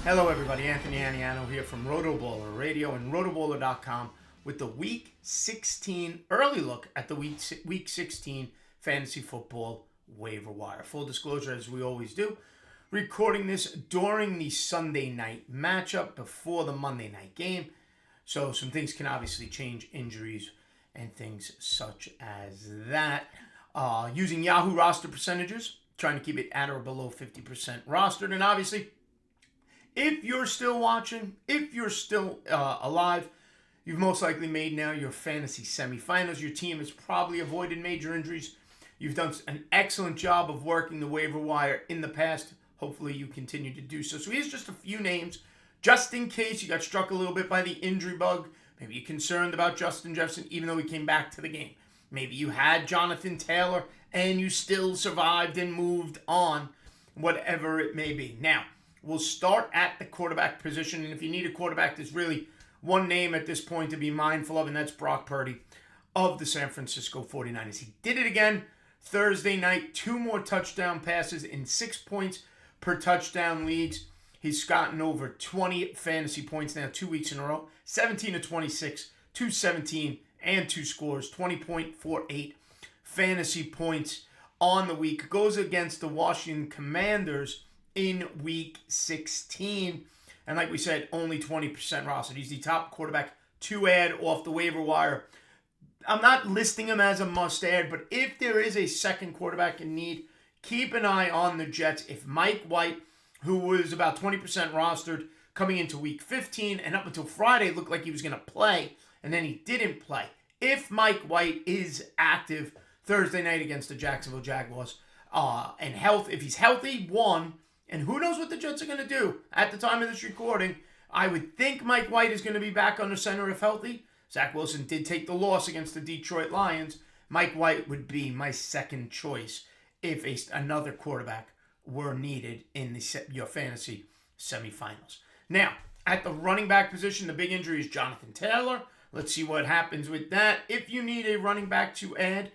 Hello everybody, Anthony Aniano here from RotoBaller Radio and RotoBaller.com with the Week 16 early look at the Week 16 Fantasy Football Waiver Wire. Full disclosure, as we always do, recording this during the Sunday night matchup before the Monday night game. So some things can obviously change, injuries and things such as that. Using Yahoo roster percentages, trying to keep it at or below 50% rostered. And obviously, if you're still watching, if you're still alive, you've most likely made now your fantasy semifinals. Your team has probably avoided major injuries. You've done an excellent job of working the waiver wire in the past. Hopefully you continue to do so. So here's just a few names, just in case you got struck a little bit by the injury bug. Maybe you're concerned about Justin Jefferson, even though he came back to the game. Maybe you had Jonathan Taylor and you still survived and moved on, whatever it may be. Now, we'll start at the quarterback position, and if you need a quarterback, there's really one name at this point to be mindful of, and that's Brock Purdy of the San Francisco 49ers. He did it again Thursday night, 2 more touchdown passes in 6 points per touchdown leagues. He's gotten over 20 fantasy points now 2 weeks in a row, 17 to 26, 217, and 2 scores, 20.48 fantasy points on the week. Goes against the Washington Commanders in Week 16. And like we said, only 20% rostered. He's the top quarterback to add off the waiver wire. I'm not listing him as a must-add, but if there is a second quarterback in need, keep an eye on the Jets. If Mike White, who was about 20% rostered coming into Week 15, and up until Friday looked like he was going to play, and then he didn't play. If Mike White is active Thursday night against the Jacksonville Jaguars, and if he's healthy, and who knows what the Jets are going to do at the time of this recording. I would think Mike White is going to be back under center if healthy. Zach Wilson did take the loss against the Detroit Lions. Mike White would be my second choice if another quarterback were needed in your fantasy semifinals. Now, at the running back position, the big injury is Jonathan Taylor. Let's see what happens with that. If you need a running back to add,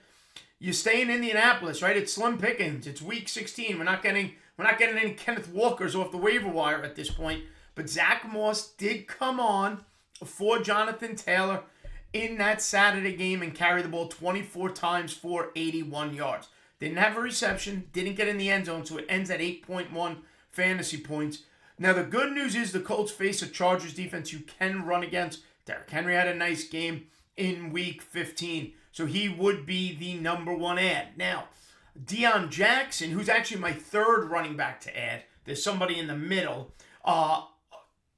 you stay in Indianapolis, right? It's slim pickings. It's Week 16. We're not getting any Kenneth Walkers off the waiver wire at this point. But Zach Moss did come on for Jonathan Taylor in that Saturday game and carry the ball 24 times for 81 yards. Didn't have a reception, didn't get in the end zone, so it ends at 8.1 fantasy points. Now, the good news is the Colts face a Chargers defense you can run against. Derrick Henry had a nice game in Week 15, so he would be the number one add. Now, Deion Jackson, who's actually my third running back to add, there's somebody in the middle,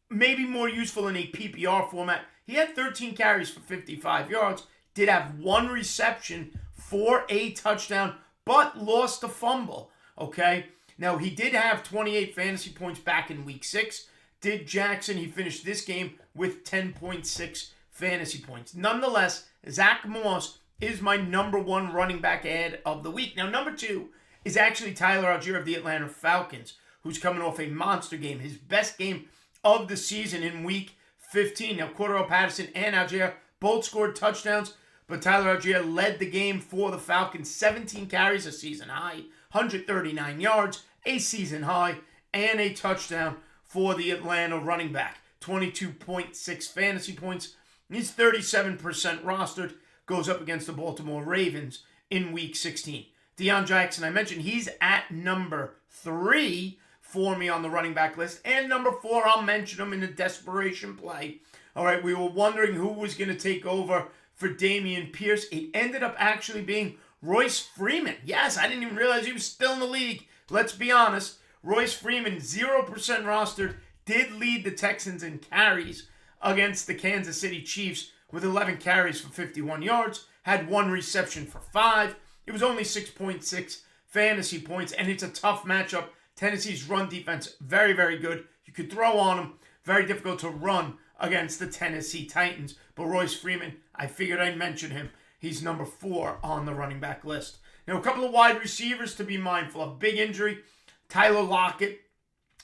maybe more useful in a PPR format. He had 13 carries for 55 yards, did have 1 reception for a touchdown, but lost a fumble, okay? Now, he did have 28 fantasy points back in Week 6. Did Jackson, he finished this game with 10.6 fantasy points. Nonetheless, Zach Moss is my number 1 running back add of the week. Now, number 2 is actually Tyler Algier of the Atlanta Falcons, who's coming off a monster game, his best game of the season in Week 15. Now, Cordero Patterson and Algier both scored touchdowns, but Tyler Algier led the game for the Falcons. 17 carries, a season high, 139 yards, a season high, and a touchdown for the Atlanta running back. 22.6 fantasy points. He's 37% rostered. Goes up against the Baltimore Ravens in Week 16. Deion Jackson, I mentioned, he's at number 3 for me on the running back list. And number 4, I'll mention him in a desperation play. All right, we were wondering who was going to take over for Dameon Pierce. It ended up actually being Royce Freeman. Yes, I didn't even realize he was still in the league. Let's be honest. Royce Freeman, 0% rostered, did lead the Texans in carries against the Kansas City Chiefs with 11 carries for 51 yards, had 1 reception for 5. It was only 6.6 fantasy points, and it's a tough matchup. Tennessee's run defense, very, very good. You could throw on them. Very difficult to run against the Tennessee Titans. But Royce Freeman, I figured I'd mention him. He's number 4 on the running back list. Now, a couple of wide receivers to be mindful of. Big injury. Tyler Lockett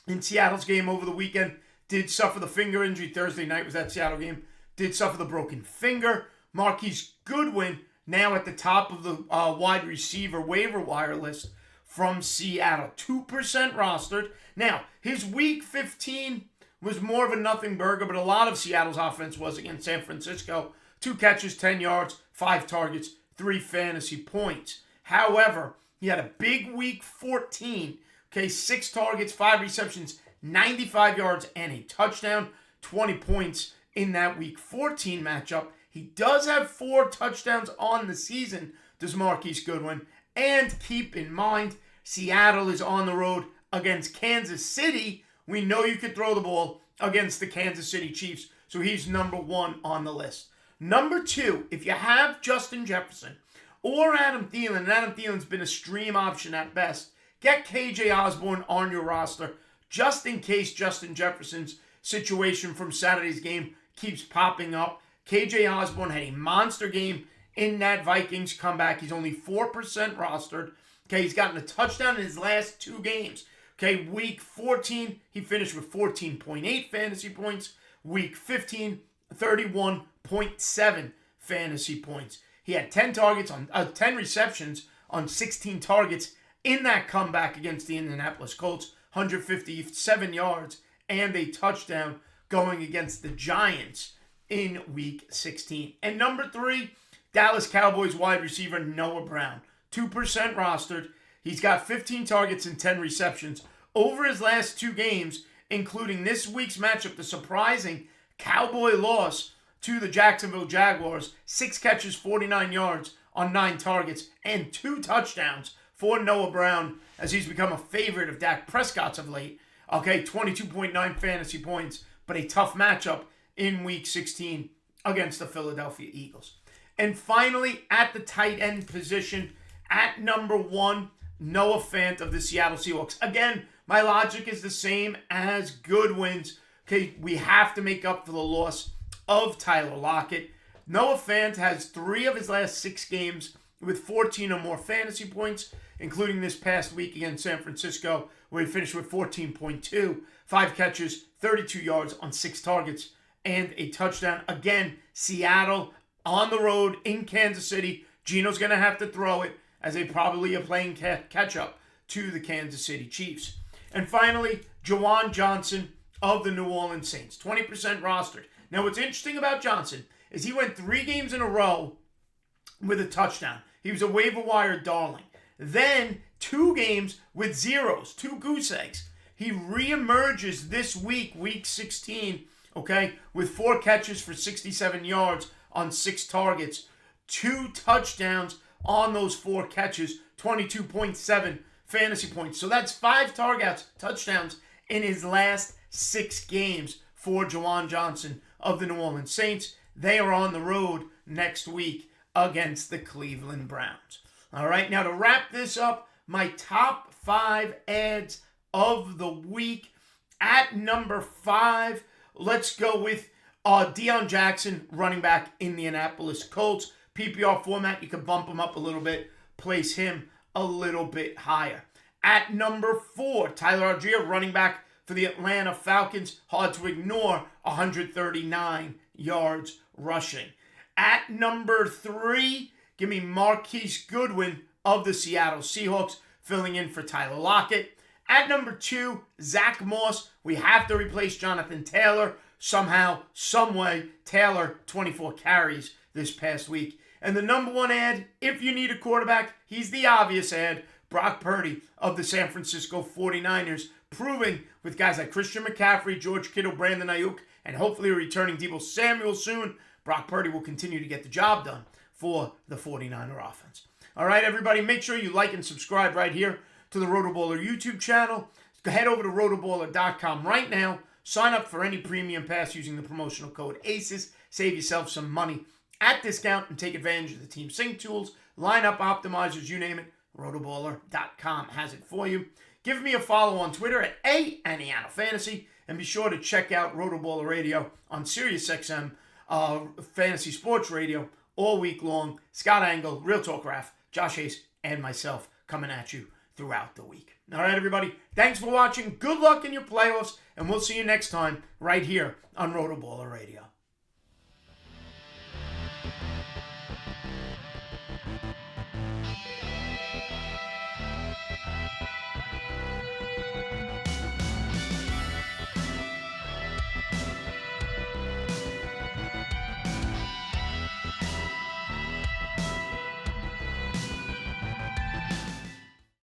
in Seattle's game over the weekend did suffer the finger injury. Thursday night was that Seattle game. Did suffer the broken finger. Marquise Goodwin now at the top of the wide receiver waiver wire list from Seattle. 2% rostered. Now, his Week 15 was more of a nothing burger, but a lot of Seattle's offense was against San Francisco. 2 catches, 10 yards, 5 targets, 3 fantasy points. However, he had a big week 14. 6 targets, 5 receptions, 95 yards, and a touchdown, 20 points in that week 14 matchup. He does have 4 touchdowns on the season, does Marquise Goodwin. And keep in mind, Seattle is on the road against Kansas City. We know you could throw the ball against the Kansas City Chiefs, so he's number 1 on the list. Number 2, if you have Justin Jefferson or Adam Thielen, and Adam Thielen's been a stream option at best, get KJ Osborne on your roster just in case Justin Jefferson's situation from Saturday's game keeps popping up. KJ Osborne had a monster game in that Vikings comeback. He's only 4% rostered. He's gotten a touchdown in his last 2 games. Week 14, he finished with 14.8 fantasy points. Week 15, 31.7 fantasy points. He had 10 receptions on 16 targets in that comeback against the Indianapolis Colts, 157 yards and a touchdown going against the Giants in Week 16. And number 3, Dallas Cowboys wide receiver Noah Brown, 2% rostered. He's got 15 targets and 10 receptions over his last 2 games, including this week's matchup, the surprising Cowboy loss to the Jacksonville Jaguars. 6 catches, 49 yards on 9 targets, and 2 touchdowns for Noah Brown as he's become a favorite of Dak Prescott's of late. 22.9 fantasy points, but a tough matchup in Week 16 against the Philadelphia Eagles. And finally, at the tight end position, at number 1, Noah Fant of the Seattle Seahawks. Again, my logic is the same as Goodwin's. We have to make up for the loss of Tyler Lockett. Noah Fant has 3 of his last 6 games with 14 or more fantasy points, including this past week against San Francisco, where he finished with 14.2, 5 catches, 32 yards on 6 targets, and a touchdown. Again, Seattle on the road in Kansas City. Geno's going to have to throw it as they probably are playing catch-up to the Kansas City Chiefs. And finally, Juwan Johnson of the New Orleans Saints, 20% rostered. Now, what's interesting about Johnson is he went 3 games in a row with a touchdown. He was a waiver wire darling. Then 2 games with zeros, 2 goose eggs. He reemerges this week, Week 16, with 4 catches for 67 yards on 6 targets, 2 touchdowns on those 4 catches, 22.7 fantasy points. So that's 5 touchdowns in his last 6 games for Juwan Johnson of the New Orleans Saints. They are on the road next week against the Cleveland Browns. All right, now to wrap this up, my top 5 ads of the week. At number 5, let's go with Deion Jackson, running back, Indianapolis Colts. PPR format, you can bump him up a little bit, place him a little bit higher. At number 4, Tyler Algier, running back for the Atlanta Falcons. Hard to ignore, 139 yards rushing. At number 3, give me Marquise Goodwin of the Seattle Seahawks, filling in for Tyler Lockett. At number 2, Zach Moss. We have to replace Jonathan Taylor somehow, someway. Taylor, 24 carries this past week. And the number 1 ad, if you need a quarterback, he's the obvious ad, Brock Purdy of the San Francisco 49ers, proving with guys like Christian McCaffrey, George Kittle, Brandon Ayuk, and hopefully a returning Deebo Samuel soon, Brock Purdy will continue to get the job done for the 49er offense. All right, everybody, make sure you like and subscribe right here to the RotoBaller YouTube channel. Head over to RotoBaller.com right now. Sign up for any premium pass using the promotional code ACES. Save yourself some money at discount and take advantage of the team sync tools, lineup optimizers, you name it. RotoBaller.com has it for you. Give me a follow on Twitter at @AnianoFantasy, and be sure to check out RotoBaller Radio on SiriusXM Fantasy Sports Radio all week long. Scott Angle, Real Talk Raf, Josh Hayes, and myself coming at you throughout the week. All right, everybody, thanks for watching. Good luck in your playoffs, and we'll see you next time right here on RotoBaller Radio.